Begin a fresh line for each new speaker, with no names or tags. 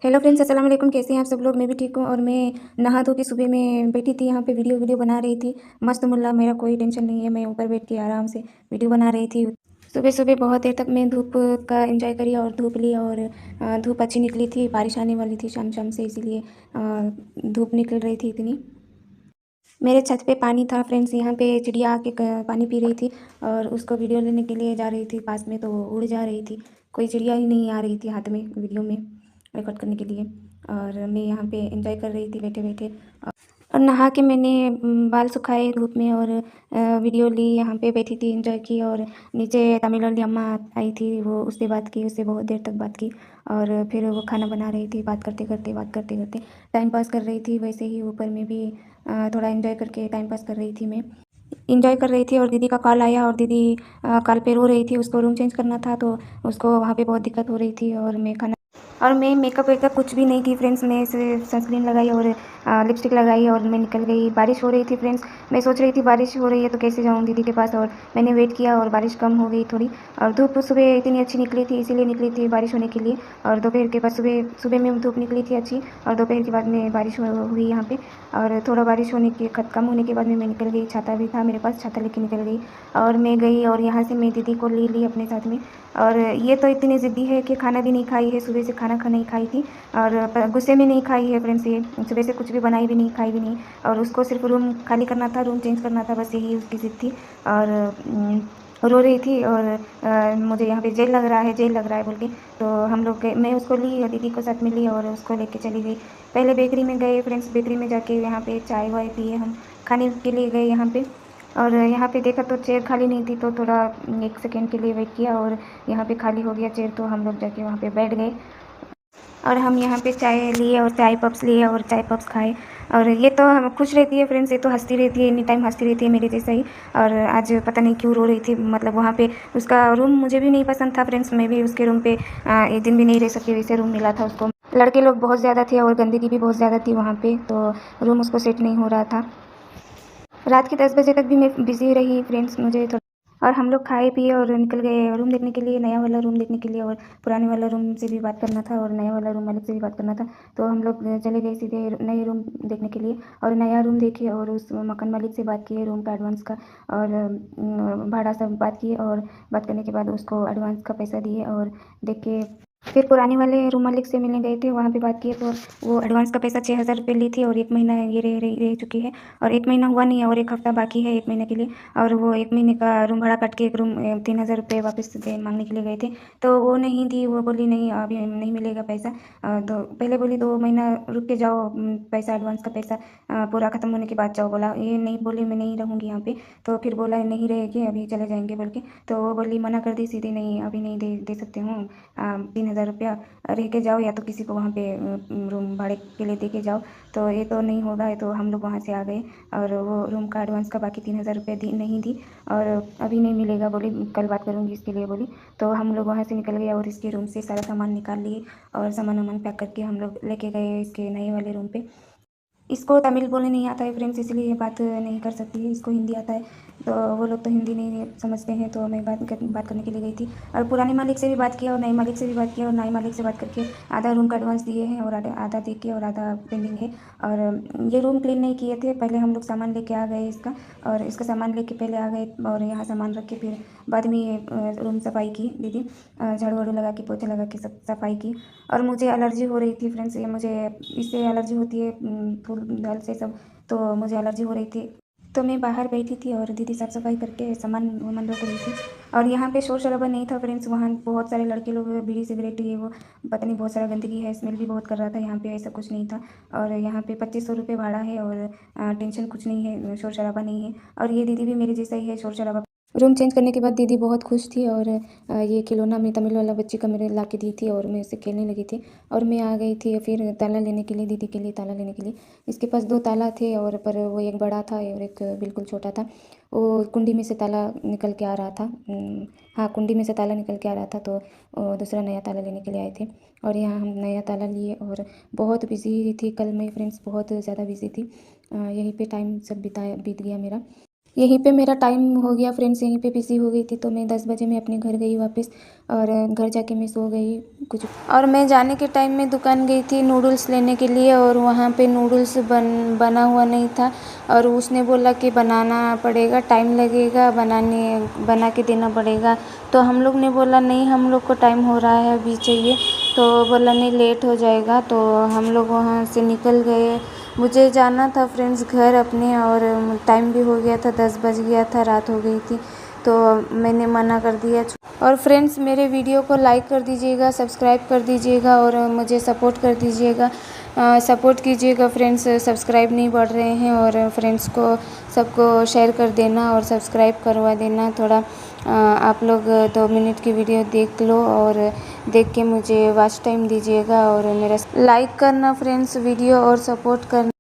Hello friends, अस्सलाम वालेकुम। कैसे हैं आप सब लोग? मैं भी ठीक हूँ। और मैं नहा धो के सुबह में बैठी थी, यहाँ पे वीडियो बना रही थी। मस्त मुल्ला, मेरा कोई टेंशन नहीं है। मैं ऊपर बैठ के आराम से वीडियो बना रही थी। सुबह सुबह बहुत देर तक मैं धूप का एंजॉय करी और धूप ली। और धूप अच्छी निकली थी, बारिश आने वाली थी शाम शाम से, इसीलिए धूप निकल रही थी इतनी। मेरे छत पे पानी था फ्रेंड्स, यहाँ पे चिड़िया आके पानी पी रही थी और उसको वीडियो लेने के लिए जा रही थी पास में, तो वो उड़ जा रही थी। कोई चिड़िया ही नहीं आ रही थी हाथ में वीडियो में रिकॉर्ड करने के लिए। और मैं यहाँ पे एंजॉय कर रही थी बैठे बैठे। और नहा के मैंने बाल सुखाए धूप में और वीडियो ली, यहाँ पे बैठी थी, एंजॉय की। और नीचे तमिल वाली अम्मा आई थी, वो उससे बात की, उससे बहुत देर तक बात की। और फिर वो खाना बना रही थी, बात करते करते टाइम पास कर रही थी। वैसे ही ऊपर में भी थोड़ा एंजॉय करके टाइम पास कर रही थी मैं। इंजॉय कर रही थी और दीदी का कॉल आया और दीदी कॉल पे रो रही थी। उसको रूम चेंज करना था, तो उसको वहाँ पे बहुत दिक्कत हो रही थी। और मैं मेकअप वेकअप कुछ भी नहीं की फ्रेंड्स। मैं सिर्फ सनस्क्रीन लगाई और लिपस्टिक लगाई और मैं निकल गई। बारिश हो रही थी फ्रेंड्स। मैं सोच रही थी बारिश हो रही है तो कैसे जाऊँ दीदी के पास, और मैंने वेट किया और बारिश कम हो गई थोड़ी। और धूप सुबह इतनी अच्छी निकली थी, इसीलिए निकली थी बारिश होने के लिए। और दोपहर के बाद सुबह सुबह में धूप निकली थी अच्छी, और दोपहर के बाद में बारिश हुई यहाँ पे। और थोड़ा बारिश होने के कम होने के बाद में मैं निकल गई। छाता भी था मेरे पास, छाता लेके निकल गई। और मैं गई और यहाँ से मैं दीदी को ली अपने साथ में। और ये तो इतनी ज़िद्दी है कि खाना भी नहीं खाई है, सुबह से खाना नहीं खाई थी। और गुस्से में नहीं खाई है फ्रेंड्स, ये सुबह से कुछ भी बनाई भी नहीं, खाई भी नहीं। और उसको सिर्फ रूम खाली करना था, रूम चेंज करना था, बस यही उसकी ज़िद थी। और रो रही थी और मुझे यहाँ पे जेल लग रहा है, जेल लग रहा है बोल के। तो हम लोग गए, मैं उसको ली और दीदी को साथ में ली और उसको लेके चली गई। पहले बेकरी में गए फ्रेंड्स, बेकरी में जाके यहाँ पे चाय वाय पिए, हम खाने के लिए गए यहाँ पे। और यहाँ पे देखा तो चेयर खाली नहीं थी, तो थोड़ा 1 सेकेंड के लिए वेट किया और यहाँ पे खाली हो गया चेयर, तो हम लोग जाके वहाँ पे बैठ गए। और हम यहाँ पे चाय लिए और चाय पप्स लिए और चाय पप्स खाए। और ये तो हम खुश रहती है फ्रेंड्स, ये तो हंसती रहती है, एनी टाइम हंसती रहती है मेरे जैसा ही। और आज पता नहीं क्यों रो रही थी, मतलब वहाँ पे उसका रूम मुझे भी नहीं पसंद था फ्रेंड्स। मैं भी उसके रूम पे एक दिन भी नहीं रह सकती, वैसे रूम मिला था उसको। लड़के लोग बहुत ज़्यादा थे और गंदगी भी बहुत ज़्यादा थी वहाँ पे, तो रूम उसको सेट नहीं हो रहा था। रात के 10 बजे तक भी मैं बिज़ी रही फ्रेंड्स, मुझे थोड़ा। और हम लोग खाए पिए और निकल गए रूम देखने के लिए, नया वाला रूम देखने के लिए। और पुराने वाला रूम से भी बात करना था और नया वाला रूम मालिक से भी बात करना था। तो हम लोग चले गए सीधे नए रूम देखने के लिए। और नया रूम देखे और उस मकान मालिक से बात किए रूम का एडवांस का, और भाड़ा सब बात किए। और बात करने के बाद उसको एडवांस का पैसा दिए और देख के फिर पुराने वाले रूम मालिक से मिलने गए थे, वहाँ पे बात किए। तो वो एडवांस का पैसा 6,000 रुपये ली थी और 1 महीना ये रह चुकी है। और 1 महीना हुआ नहीं है और 1 हफ्ता बाकी है 1 महीने के लिए। और वो 1 महीने का रूम भाड़ा काट के एक रूम 3,000 रुपये वापस दे मांगने के लिए गए थे। तो वो नहीं दी, वो बोली नहीं अभी नहीं मिलेगा पैसा। तो पहले बोली 2 महीना रुक के जाओ, पैसा एडवांस का पैसा पूरा ख़त्म होने के बाद जाओ। बोला ये नहीं, बोली मैं नहीं रहूँगी यहाँ पे। तो फिर बोला नहीं रहेगी, अभी चले जाएंगे बोल के। तो वो बोली मना कर दी सीधी, नहीं अभी नहीं दे सकते हूँ, 3,000 रुपया रह के जाओ या तो किसी को वहाँ पे रूम भाड़े के लिए दे के जाओ। तो ये तो नहीं होगा, तो हम लोग वहाँ से आ गए। और वो रूम का एडवांस का बाकी 3,000 रुपये नहीं दी और अभी नहीं मिलेगा बोली, कल बात करूँगी इसके लिए बोली। तो हम लोग वहाँ से निकल गए और इसके रूम से सारा सामान निकाल लिए और सामान वामान पैक करके हम लोग लेके गए इसके नए वाले रूम पे। इसको तमिल बोलने नहीं आता है फ्रेंड्स, इसलिए बात नहीं कर सकती है। इसको हिंदी आता है, तो वो लोग तो हिंदी नहीं समझते हैं। तो मैं बात करने के लिए गई थी। और पुराने मालिक से भी बात किया और नए मालिक से भी बात किया। और नए मालिक से बात करके आधा रूम का एडवांस दिए हैं और आधा दे के और आधा पेंडिंग है। और ये रूम क्लीन नहीं किए थे, पहले हम लोग सामान लेके आ गए इसका। और इसका सामान लेके पहले आ गए और यहाँ सामान रख के फिर बाद में ये रूम सफाई की दीदी, झाड़ू वाड़ू लगा के पोछा लगा के सब सफाई की। और मुझे एलर्जी हो रही थी फ्रेंड्स, ये मुझे इससे एलर्जी होती है फूल दाल से सब, तो मुझे एलर्जी हो रही थी। तो मैं बाहर बैठी थी और दीदी साफ़ सफाई करके सामान वामान रख रही थी। और यहाँ पे शोर शराबा नहीं था फ्रेंड्स, वहाँ बहुत सारे लड़के लोग बीड़ी सिगरेट ये वो पता नहीं बहुत सारा गंदगी है, स्मेल भी बहुत कर रहा था। यहाँ पे ऐसा कुछ नहीं था। और यहाँ पे 2,500 रुपये भाड़ा है और टेंशन कुछ नहीं है, शोर शराबा नहीं है। और ये दीदी भी मेरे जैसा ही है, शोर शराबा। रूम चेंज करने के बाद दीदी बहुत खुश थी और ये खिलौना मैं तमिल वाला बच्ची का मेरे ला के दी थी और मैं उससे खेलने लगी थी। और मैं आ गई थी फिर ताला लेने के लिए, दीदी के लिए ताला लेने के लिए। इसके पास 2 ताला थे और पर वो एक बड़ा था और एक बिल्कुल छोटा था। वो कुंडी में से ताला निकल के आ रहा था। हाँ, कुंडी में से ताला निकल के आ रहा था, तो दूसरा नया ताला लेने के लिए आए थे। और यहाँ हम नया ताला लिए और बहुत बिजी थी कल मैं फ्रेंड्स, बहुत ज़्यादा बिजी थी। यहीं पे टाइम सब बीत गया मेरा। यहीं पे मेरा टाइम हो गया फ्रेंड्स, यहीं पे बिज़ी हो गई थी, तो मैं 10 बजे मैं अपने घर गई वापस और घर जाके मैं सो गई कुछ। और मैं जाने के टाइम में दुकान गई थी नूडल्स लेने के लिए, और वहाँ पे नूडल्स बना हुआ नहीं था, और उसने बोला कि बनाना पड़ेगा, टाइम लगेगा, बना के देना पड़ेगा। तो हम लोग ने बोला नहीं, हम लोग को टाइम हो रहा है, अभी चाहिए। तो बोला नहीं, लेट हो जाएगा। तो हम लोग वहाँ से निकल गए। मुझे जाना था फ्रेंड्स घर अपने, और टाइम भी हो गया था, 10 बज गया था, रात हो गई थी, तो मैंने मना कर दिया। और फ्रेंड्स मेरे वीडियो को लाइक कर दीजिएगा, सब्सक्राइब कर दीजिएगा और मुझे सपोर्ट कर दीजिएगा, सपोर्ट कीजिएगा फ्रेंड्स। सब्सक्राइब नहीं बढ़ रहे हैं, और फ्रेंड्स को सबको शेयर कर देना और सब्सक्राइब करवा देना थोड़ा। आप लोग 2 मिनट की वीडियो देख लो और देख के मुझे वॉच टाइम दीजिएगा, और मेरा लाइक करना फ्रेंड्स वीडियो और सपोर्ट करना।